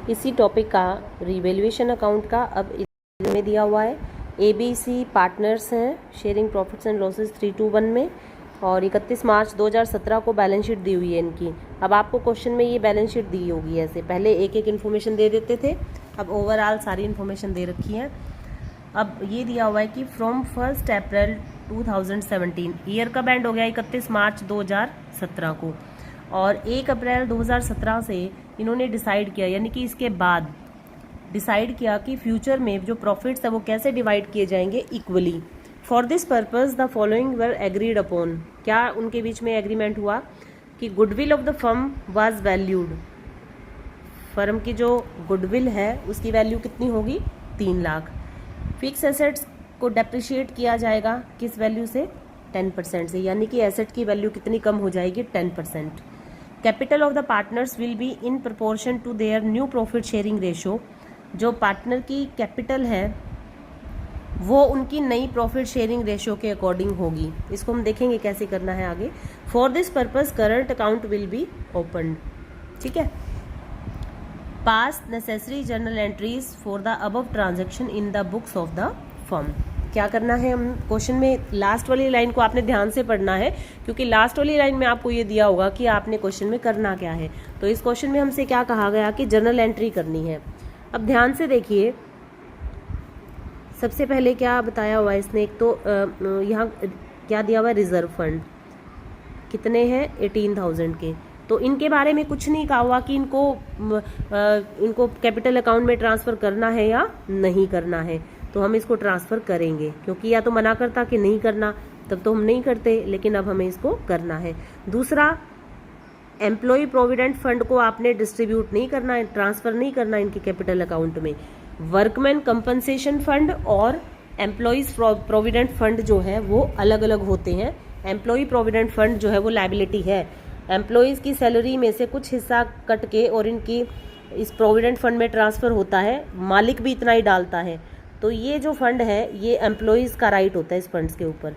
इसी टॉपिक का revaluation account का अब में दिया हुआ है। ABC पार्टनर्स हैं, शेयरिंग प्रॉफिट्स एंड लॉसेस 321 में, और 31 मार्च 2017 को बैलेंस शीट दी हुई है इनकी। अब आपको क्वेश्चन में ये बैलेंस शीट दी होगी, ऐसे पहले एक एक इन्फॉर्मेशन दे देते थे, अब ओवरऑल सारी इन्फॉर्मेशन दे रखी है। अब ये दिया हुआ है कि फ्रॉम 1 अप्रैल 2017, ईयर का बैंड हो गया 31 मार्च 2017 को, और 1 अप्रैल 2017 से इन्होंने डिसाइड किया, यानी कि इसके बाद डिसाइड किया कि फ्यूचर में जो प्रॉफिट्स है वो कैसे डिवाइड किए जाएंगे equally. For this purpose the following were agreed upon. क्या उनके बीच में एग्रीमेंट हुआ कि goodwill of the firm was valued, firm की जो गुडविल है उसकी वैल्यू कितनी होगी, 3 लाख। फिक्स एसेट्स को डेप्रिशिएट किया जाएगा किस वैल्यू से, 10% से, यानी कि एसेट की वैल्यू कितनी कम हो जाएगी, 10%। Capital of the partners will be in proportion to their new profit sharing ratio. जो पार्टनर की कैपिटल है वो उनकी नई प्रॉफिट शेयरिंग रेशो के अकॉर्डिंग होगी। इसको हम देखेंगे कैसे करना है आगे। For this purpose current account will be opened, ठीक है। Pass necessary journal entries for the above transaction in the books of the firm. क्या करना है, हम क्वेश्चन में लास्ट वाली लाइन को आपने ध्यान से पढ़ना है, क्योंकि लास्ट वाली लाइन में आपको ये दिया होगा कि आपने क्वेश्चन में करना क्या है। तो इस क्वेश्चन में हमसे क्या कहा गया कि जर्नल एंट्री करनी है। अब ध्यान से देखिए, सबसे पहले क्या बताया हुआ है इसने, एक तो यहाँ क्या दिया हुआ है, रिजर्व फंड कितने हैं, 18,000 के। तो इनके बारे में कुछ नहीं कहा हुआ कि इनको कैपिटल अकाउंट में ट्रांसफ़र करना है या नहीं करना है। तो हम इसको ट्रांसफ़र करेंगे, क्योंकि या तो मना करता कि नहीं करना, तब तो हम नहीं करते, लेकिन अब हमें इसको करना है। दूसरा, एम्प्लॉय प्रोविडेंट फंड को आपने डिस्ट्रीब्यूट नहीं करना है, ट्रांसफ़र नहीं करना इनके कैपिटल अकाउंट में। वर्कमैन कंपनसेशन फंड और एम्प्लॉयज़ प्रोविडेंट फंड जो है वो अलग अलग होते हैं। एम्प्लॉय प्रोविडेंट फंड जो है वो लायबिलिटी है, एम्प्लॉयज़ की सैलरी में से कुछ हिस्सा कट के और इनकी इस प्रोविडेंट फंड में ट्रांसफ़र होता है, मालिक भी इतना ही डालता है। तो ये जो फंड है ये एम्प्लॉयज़ का राइट होता है इस फंड्स के ऊपर,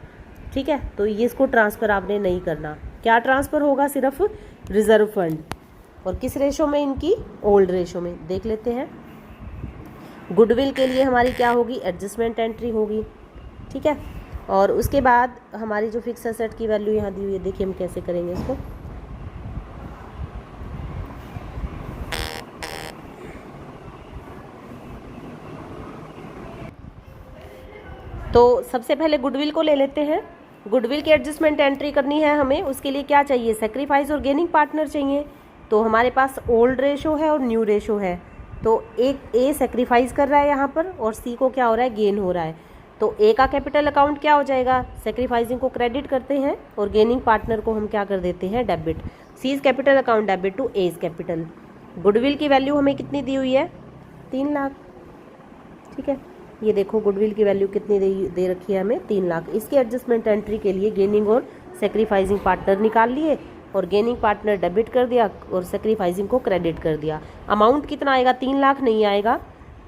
ठीक है। तो ये इसको ट्रांसफ़र आपने नहीं करना। क्या ट्रांसफ़र होगा, सिर्फ रिजर्व फंड, और किस रेशो में, इनकी ओल्ड रेशो में। देख लेते हैं। गुडविल के लिए हमारी क्या होगी, एडजस्टमेंट एंट्री होगी, ठीक है। और उसके बाद हमारी जो फिक्स एसेट की वैल्यू यहाँ दी हुई है, देखिए हम कैसे करेंगे इसको। तो सबसे पहले गुडविल को ले लेते हैं। गुडविल की एडजस्टमेंट एंट्री करनी है हमें, उसके लिए क्या चाहिए, सेक्रीफाइस और गेनिंग पार्टनर चाहिए। तो हमारे पास ओल्ड रेशो है और न्यू रेशो है। तो एक ए सेक्रीफाइस कर रहा है यहाँ पर, और सी को क्या हो रहा है, गेन हो रहा है। तो ए का कैपिटल अकाउंट क्या हो जाएगा, सेक्रीफाइसिंग को क्रेडिट करते हैं और गेनिंग पार्टनर को हम क्या कर देते हैं, debit. C's capital account debit to A's capital. Goodwill की वैल्यू हमें कितनी दी हुई है, 3 लाख, ठीक है। ये देखो गुडविल की वैल्यू कितनी दे रखी है हमें, 3 लाख। इसकी एडजस्टमेंट एंट्री के लिए गेनिंग और सेक्रीफाइसिंग पार्टनर निकाल लिए, और गेनिंग पार्टनर डेबिट कर दिया और सेक्रीफाइसिंग को क्रेडिट कर दिया। अमाउंट कितना आएगा, 3 लाख नहीं आएगा,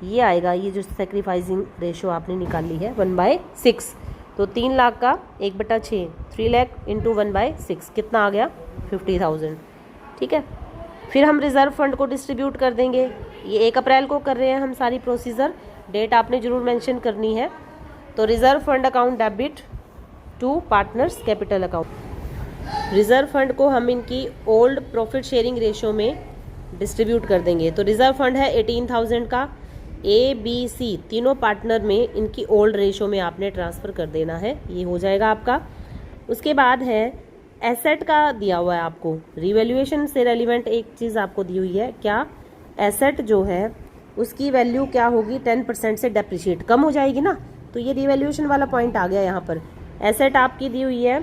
ये आएगा, ये जो सेक्रीफाइसिंग रेशो आपने निकाली है 1/6। तो 3 लाख का 1/6, 3 लाख इंटू 1/6 कितना आ गया, 50,000, ठीक है। फिर हम रिजर्व फंड को डिस्ट्रीब्यूट कर देंगे। ये 1 अप्रैल को कर रहे हैं हम सारी प्रोसीजर, डेट आपने जरूर मेंशन करनी है। तो reserve fund account debit to partners capital account. Reserve fund को हम इनकी ओल्ड प्रॉफिट शेयरिंग रेशो में डिस्ट्रीब्यूट कर देंगे। तो रिजर्व फंड है 18,000 का, ABC तीनों पार्टनर में इनकी ओल्ड रेशो में आपने ट्रांसफ़र कर देना है, ये हो जाएगा आपका। उसके बाद है एसेट का दिया हुआ है आपको, रिवैल्यूएशन से रेलिवेंट एक चीज़ आपको दी हुई है, क्या, एसेट जो है उसकी वैल्यू क्या होगी, 10% से डेप्रिशिएट कम हो जाएगी ना। तो ये रिवैल्यूएशन वाला पॉइंट आ गया यहाँ पर। एसेट आपकी दी हुई है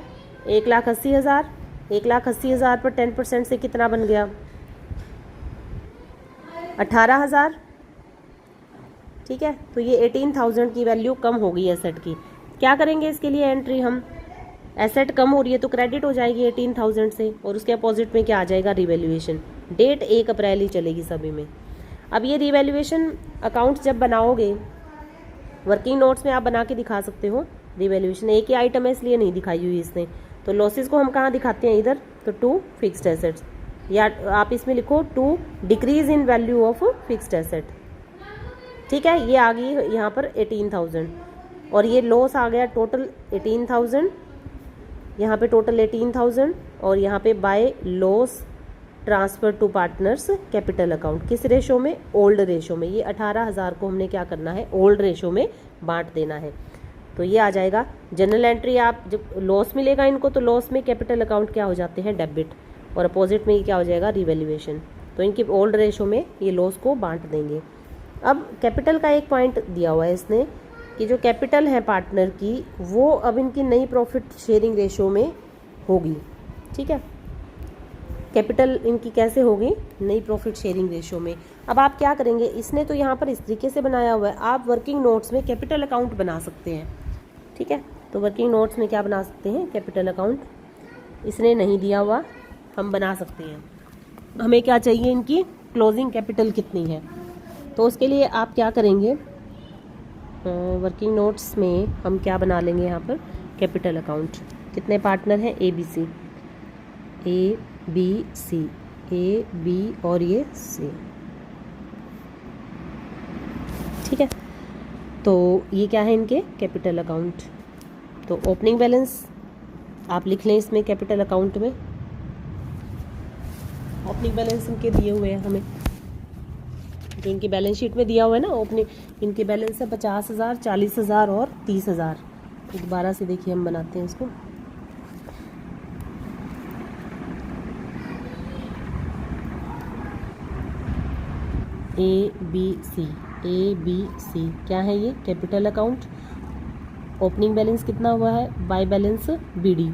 1,80,000, 1,80,000 पर 10% से कितना बन गया, 18,000, ठीक है। तो ये 18,000 की वैल्यू कम हो गई एसेट की। क्या करेंगे इसके लिए एंट्री हम, एसेट कम हो रही है तो क्रेडिट हो जाएगी 18,000 से, और उसके अपोजिट में क्या आ जाएगा, रिवैल्यूएशन। डेट 1 अप्रैल ही चलेगी सभी में। अब ये रिवैल्यूएशन अकाउंट जब बनाओगे, वर्किंग नोट्स में आप बना के दिखा सकते हो। रिवैल्यूएशन एक ही आइटम है इसलिए नहीं दिखाई हुई इसने। तो लॉसेस को हम कहाँ दिखाते हैं, इधर, तो टू फिक्स्ड एसेट्स। या आप इसमें लिखो to decrease in value of fixed asset. ठीक है, ये आ गई यहाँ पर 18,000 और ये लॉस आ गया टोटल 18,000, यहाँ पे टोटल 18,000 और यहाँ पे by loss transfer to partners capital account. किस रेशो में? ओल्ड रेशो में। ये 18,000 को हमने क्या करना है? ओल्ड रेशो में बांट देना है। तो ये आ जाएगा जनरल एंट्री। आप जब लॉस मिलेगा इनको तो लॉस में कैपिटल अकाउंट क्या हो जाते हैं? डेबिट, और अपोजिट में ये क्या हो जाएगा? रिवैल्यूएशन। तो इनकी ओल्ड रेशो में ये लॉस को बांट देंगे। अब कैपिटल का एक पॉइंट दिया हुआ है इसने कि जो कैपिटल है पार्टनर की वो अब इनकी नई प्रॉफिट शेयरिंग रेशो में होगी। ठीक है, कैपिटल इनकी कैसे होगी? नई प्रॉफिट शेयरिंग रेशो में। अब आप क्या करेंगे? इसने तो यहाँ पर इस तरीके से बनाया हुआ है, आप वर्किंग नोट्स में कैपिटल अकाउंट बना सकते हैं। ठीक है, तो वर्किंग नोट्स में क्या बना सकते हैं? Capital account. इसने नहीं दिया हुआ, हम बना सकते हैं। हमें क्या चाहिए? इनकी क्लोजिंग कैपिटल कितनी है। तो उसके लिए आप क्या करेंगे? वर्किंग नोट्स में हम क्या बना लेंगे? यहाँ पर कैपिटल अकाउंट। कितने पार्टनर हैं? A B C, A B C, A B और ये सी। ठीक है, तो ये क्या है? इनके कैपिटल अकाउंट। तो ओपनिंग बैलेंस आप लिख लें इसमें कैपिटल अकाउंट में। ओपनिंग बैलेंस इनके दिए हुए हैं हमें, जो इनकी बैलेंस शीट में दिया हुआ है ना। ओपनिंग इनके बैलेंस है 50,000, 40,000 और 30,000। दोबारा से देखिए हम बनाते हैं इसको। ए बी सी, ए बी सी क्या है? ये कैपिटल अकाउंट। ओपनिंग बैलेंस कितना हुआ है? बाय बैलेंस बी डी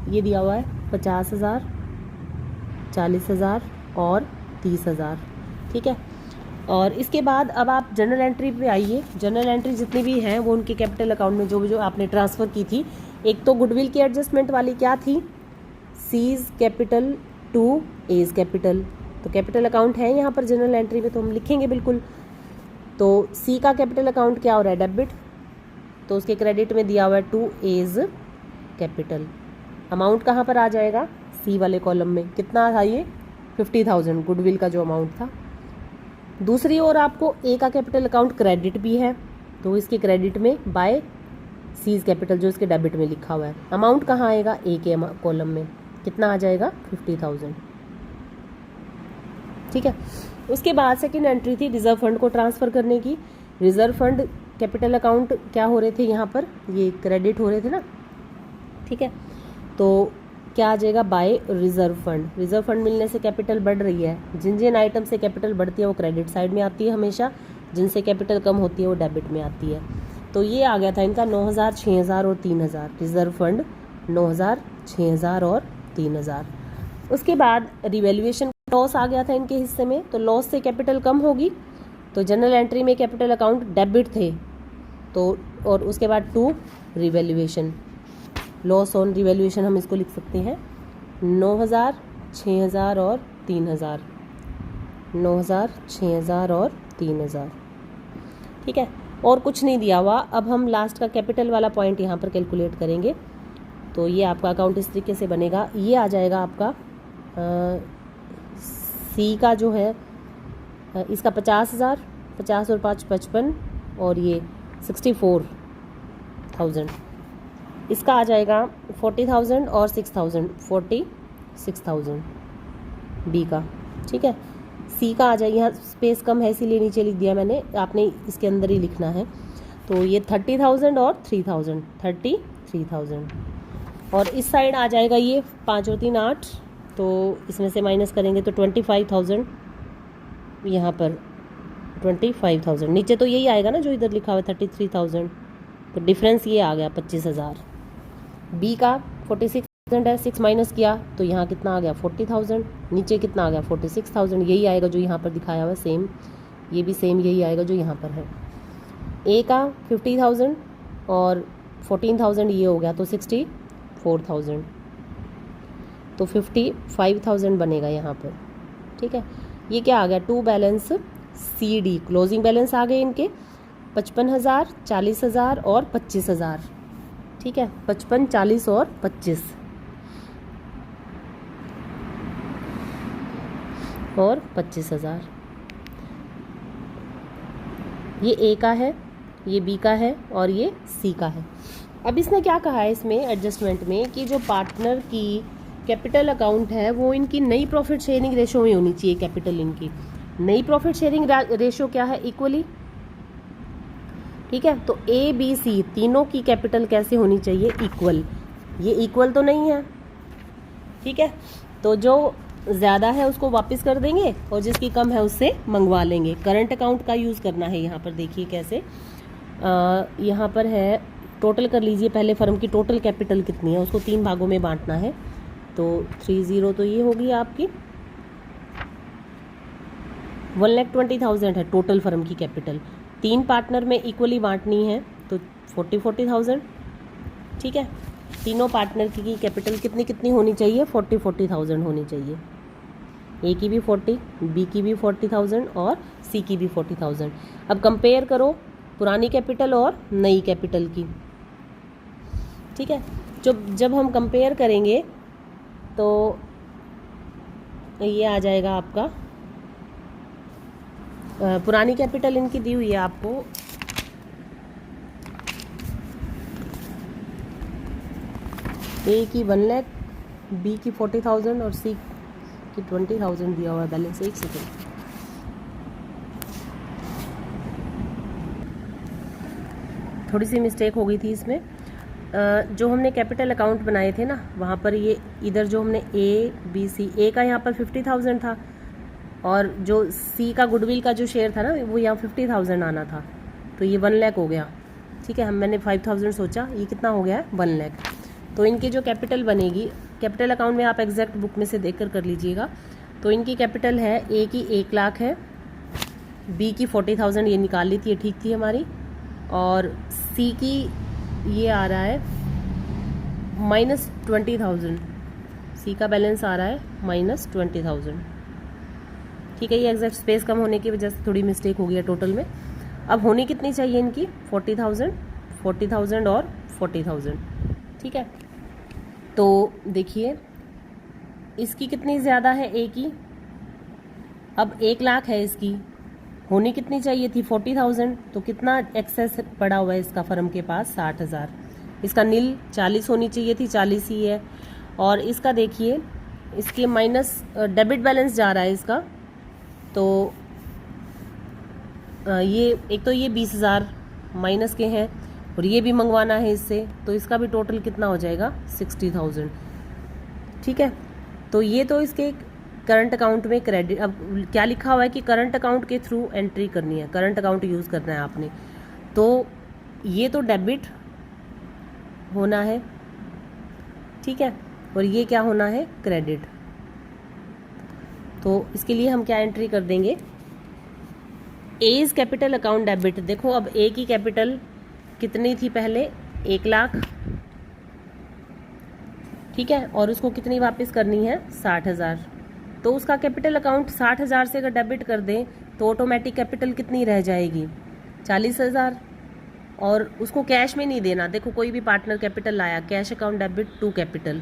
ये दिया हुआ है 50,000, 40,000 और 30,000। ठीक है, और इसके बाद अब आप जनरल एंट्री पे आइए। जनरल एंट्री जितनी भी हैं वो उनके कैपिटल अकाउंट में जो आपने ट्रांसफ़र की थी। एक तो गुडविल की एडजस्टमेंट वाली क्या थी? C's capital to A's capital. तो कैपिटल अकाउंट है यहाँ पर जनरल एंट्री में, तो हम लिखेंगे बिल्कुल। तो सी का कैपिटल अकाउंट क्या हो रहा है? डेबिट। तो उसके क्रेडिट में दिया हुआ है टू एज कैपिटल। अमाउंट कहाँ पर आ जाएगा? सी वाले कॉलम में। कितना था ये? 50,000 गुडविल का जो अमाउंट था। दूसरी ओर आपको ए का कैपिटल अकाउंट क्रेडिट भी है, तो इसके क्रेडिट में बाय सीज कैपिटल जो इसके डेबिट में लिखा हुआ है। अमाउंट कहाँ आएगा? ए के कॉलम में। कितना आ जाएगा? 50,000। ठीक है, उसके बाद सेकंड एंट्री थी रिजर्व फंड को ट्रांसफ़र करने की। रिजर्व फंड कैपिटल अकाउंट क्या हो रहे थे यहाँ पर? ये क्रेडिट हो रहे थे ना। ठीक है, तो क्या आ जाएगा? By reserve fund. Reserve fund मिलने से कैपिटल बढ़ रही है। जिन जिन आइटम से कैपिटल बढ़ती है वो क्रेडिट साइड में आती है हमेशा, जिनसे कैपिटल कम होती है वो डेबिट में आती है। तो ये आ गया था इनका 9,000, 6,000 और 3,000। रिजर्व फंड 9,000, 6,000 और 3,000। उसके बाद रिवैल्यूएशन लॉस आ गया था इनके हिस्से में, तो लॉस से कैपिटल कम होगी। तो जनरल एंट्री में कैपिटल अकाउंट डेबिट थे, तो और उसके बाद to revaluation, loss on revaluation हम इसको लिख सकते हैं 9,000, 6,000 और 3,000। 9,000, 6,000 और 3,000। ठीक है, और कुछ नहीं दिया हुआ। अब हम लास्ट का कैपिटल वाला पॉइंट यहाँ पर कैलकुलेट करेंगे। तो ये आपका अकाउंट इस तरीके से बनेगा। ये आ जाएगा आपका सी का जो है इसका 50,000, 50 और 5 55 और ये 64,000। इसका आ जाएगा 40,000 और 6,000, 46,000 बी का। ठीक है, सी का आ जाएगा, यहाँ स्पेस कम है इसीलिए नीचे लिख दिया मैंने, आपने इसके अंदर ही लिखना है। तो ये 30,000 और 3,000, 33,000। और इस साइड आ जाएगा ये 5 और 3 8, तो इसमें से माइनस करेंगे तो 25,000 यहाँ पर 25,000। नीचे तो यही आएगा ना जो इधर लिखा हुआ है 33,000, तो डिफरेंस ये आ गया 25,000। बी का 46,000 है, 6 माइनस किया तो यहाँ कितना आ गया 40,000, नीचे कितना आ गया 46,000। यही आएगा जो यहाँ पर दिखाया हुआ है सेम, ये भी सेम यही आएगा जो यहाँ पर है। ए का 50,000 और 14,000 ये हो गया तो 64,000, तो 55,000 बनेगा यहाँ पर। ठीक है, ये क्या आ गया? To balance C D, closing balance आ गए इनके 55,000, 40,000 और 25,000। ठीक है, 55, 40 और 25। और 25,000। ये ए का है, ये बी का है और ये सी का है। अब इसने क्या कहा है इसमें एडजस्टमेंट में कि जो पार्टनर की कैपिटल अकाउंट है वो इनकी नई प्रॉफिट शेयरिंग रेशो में होनी चाहिए। कैपिटल इनकी नई प्रॉफिट शेयरिंग रेशो क्या है? इक्वली। ठीक है, तो ए बी सी तीनों की कैपिटल कैसे होनी चाहिए? इक्वल। ये इक्वल तो नहीं है, ठीक है, तो जो ज़्यादा है उसको वापस कर देंगे और जिसकी कम है उससे मंगवा लेंगे। करंट अकाउंट का यूज़ करना है यहाँ पर। देखिए कैसे, यहाँ पर है टोटल कर लीजिए पहले। फर्म की टोटल कैपिटल कितनी है उसको 3 भागों में बांटना है। तो 30 तो ये होगी आपकी 1,20,000 है टोटल फर्म की कैपिटल। 3 पार्टनर में इक्वली बांटनी है तो 40,000। ठीक है, तीनों पार्टनर की कैपिटल कितनी कितनी होनी चाहिए? 40,000 होनी चाहिए। ए की भी 40, बी की भी 40,000 और सी की भी 40,000। अब कंपेयर करो पुरानी कैपिटल और नई कैपिटल की। ठीक है, जब हम कंपेयर करेंगे तो ये आ जाएगा आपका, पुरानी कैपिटल इनकी दी हुई है आपको, ए की 1 लाख, बी की 40,000 और सी की 20,000 दिया हुआ है बैलेंस। एक सेकेंड, थोड़ी सी मिस्टेक हो गई थी इसमें। जो हमने कैपिटल अकाउंट बनाए थे ना वहाँ पर ये इधर जो हमने ए बी सी, ए का यहाँ पर 50,000 था और जो सी का गुडविल का जो शेयर था ना वो यहाँ 50,000 आना था, तो ये 1 लाख हो गया। ठीक है, मैंने 5,000 सोचा, ये कितना हो गया है? 1 लाख। तो इनकी जो कैपिटल बनेगी, कैपिटल अकाउंट में आप एग्जैक्ट बुक में से देख कर लीजिएगा। तो इनकी कैपिटल है, ए की 1 लाख है, बी की 40,000 ये निकाल ली थी, ये ठीक थी हमारी, और सी की ये आ रहा है -20,000। सी का बैलेंस आ रहा है -20,000। ठीक है, ये एग्जैक्ट स्पेस कम होने की वजह से थोड़ी मिस्टेक हो गई है टोटल में। अब होनी कितनी चाहिए इनकी? 40,000, 40,000 और 40,000। ठीक है, तो देखिए इसकी कितनी ज़्यादा है ए की, अब 1 लाख है इसकी, होनी कितनी चाहिए थी? 40,000। तो कितना एक्सेस पड़ा हुआ है इसका फर्म के पास? 60,000। इसका नील 40 होनी चाहिए थी, 40 ही है। और इसका देखिए, इसके माइनस डेबिट बैलेंस जा रहा है इसका, तो ये एक तो ये 20,000 माइनस के हैं और ये भी मंगवाना है इससे, तो इसका भी टोटल कितना हो जाएगा? 60,000। ठीक है, तो ये तो इसके करंट अकाउंट में क्रेडिट। अब क्या लिखा हुआ है कि करंट अकाउंट के थ्रू एंट्री करनी है, करंट अकाउंट यूज़ करना है आपने, तो ये तो डेबिट होना है। ठीक है, और ये क्या होना है? क्रेडिट। तो इसके लिए हम क्या एंट्री कर देंगे? A's capital account debit. देखो अब ए की कैपिटल कितनी थी पहले? 1 लाख। ठीक है, और उसको कितनी वापस करनी है? 60,000। तो उसका कैपिटल अकाउंट 60,000 से अगर डेबिट कर दें तो ऑटोमेटिक कैपिटल कितनी रह जाएगी? 40,000। और उसको कैश में नहीं देना। देखो कोई भी पार्टनर कैपिटल लाया, cash account debit to capital,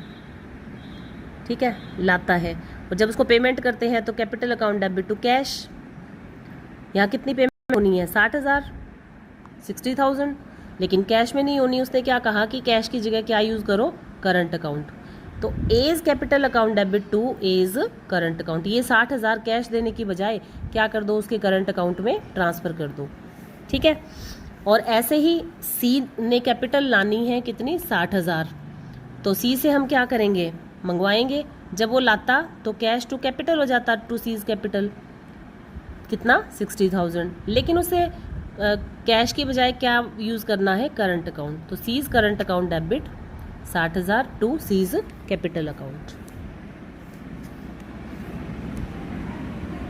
ठीक है, लाता है, और जब उसको पेमेंट करते हैं तो capital account debit to cash. यहाँ कितनी पेमेंट होनी है? 60,000, 60,000, लेकिन कैश में नहीं होनी। उसने क्या कहा कि कैश की जगह क्या यूज़ करो? Current account. तो as capital account debit to as current account. ये 60,000 कैश देने की बजाय क्या कर दो? उसके करंट अकाउंट में ट्रांसफ़र कर दो। ठीक है, और ऐसे ही सी ने कैपिटल लानी है कितनी? 60,000। तो सी से हम क्या करेंगे? मंगवाएंगे। जब वो लाता तो कैश टू कैपिटल हो जाता, टू सीज कैपिटल कितना? 60,000। लेकिन उसे कैश की बजाय क्या यूज़ करना है? Current account. तो cease current account debit 60,000 to cease capital account.